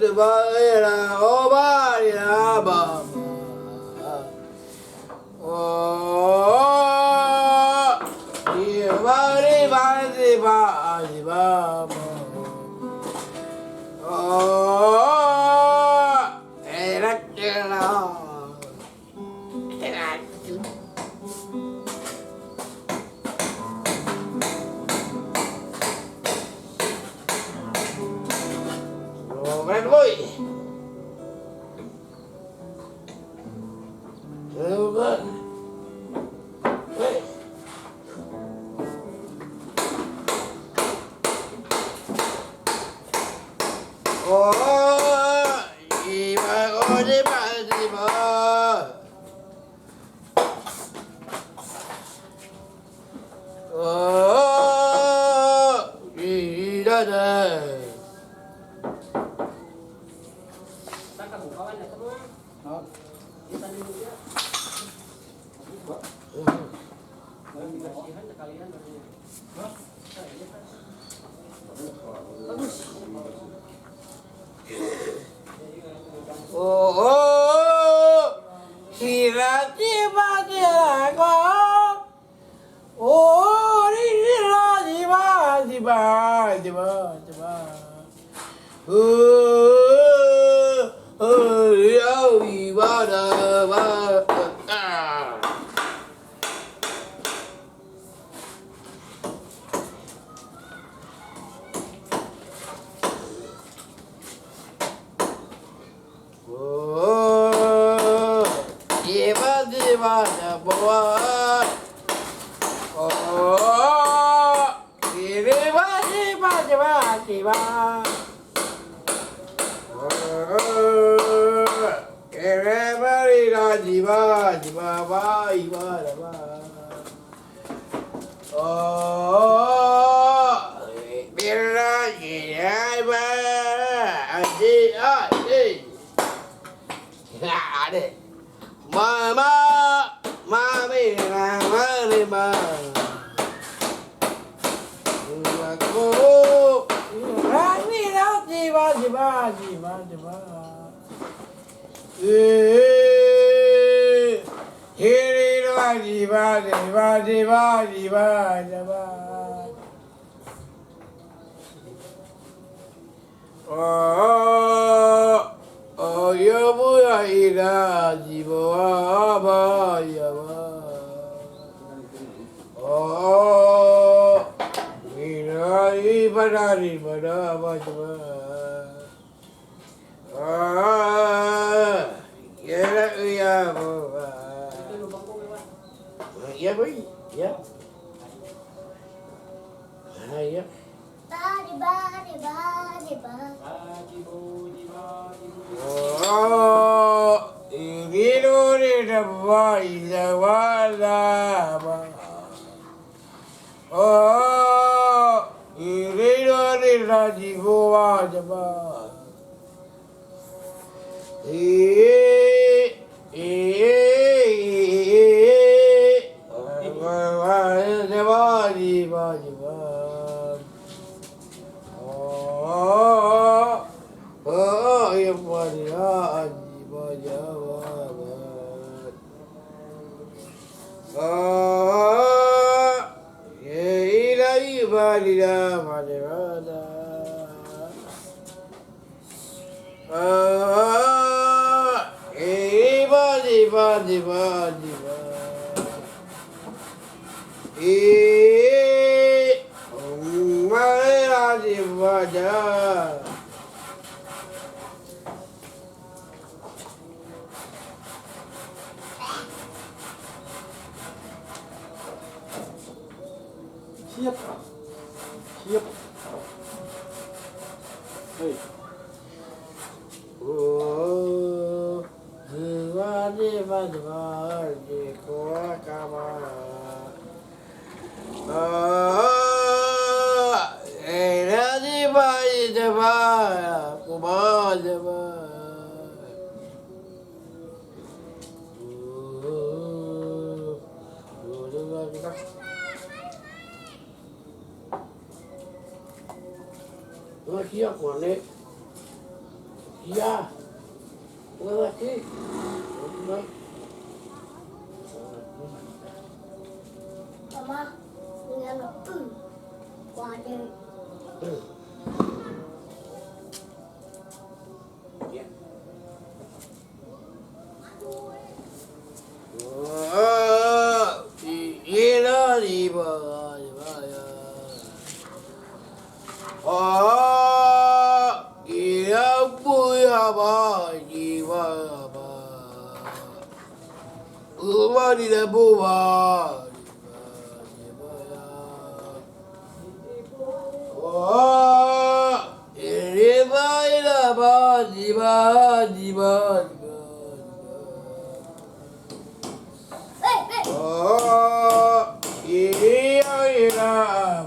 diba la oba la ba diba diba diba diba era que la Keren boy. Coba. Oh, iba oh diba diba. Oh, tidak ada. Oh, tiba-tiba dia kok. Oh, tiba-tiba. Ya ibadah. Tiba-tiba ada bawa. Oh, tiba-tiba. Oh, bila dia ada. Mama, mami, mama. Aku, rani tiba-tiba. Tiba-tiba. Oh, ya buya ila jiwa ya ba. Oh, ila ibadari pada ba. Ya ba. Ya boy, ya. Ya. Oh, igiru ni dapat izawala. Oh, igiru ni lagi gua dapat. Oh, yang mana jawab. Oh, ya ilahi balila madana. Oh, diba. Mana dibaca. Siap. Hei. Oh, diba di kuah kamar. Oh, diba, kumah diba. siap konek. Iya. Lagi. Mama, ngalagu. Wade. Ya. diba, ya. Diba, ba. Di lebu ba. Diba, ya. Diba, diba.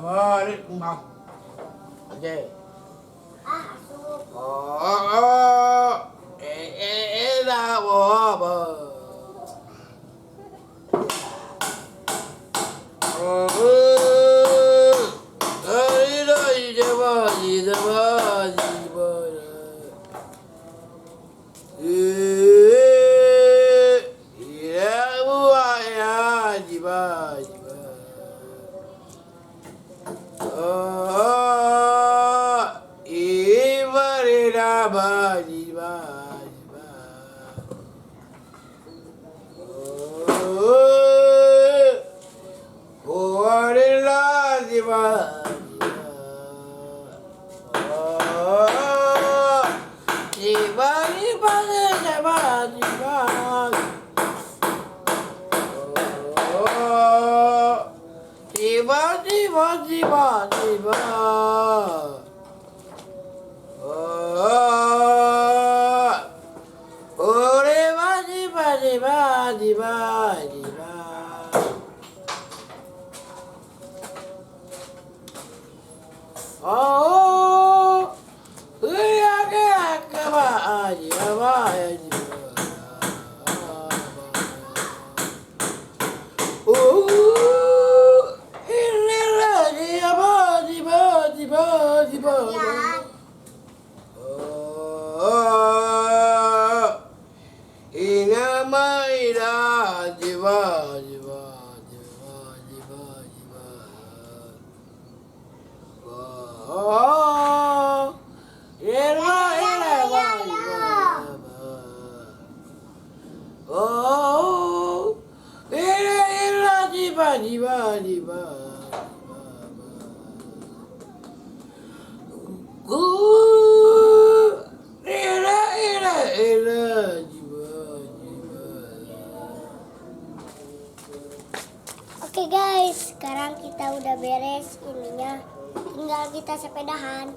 Balik bang. Aje. Dah apa? Oke guys, sekarang kita udah beres ininya. Tinggal kita sepedahan.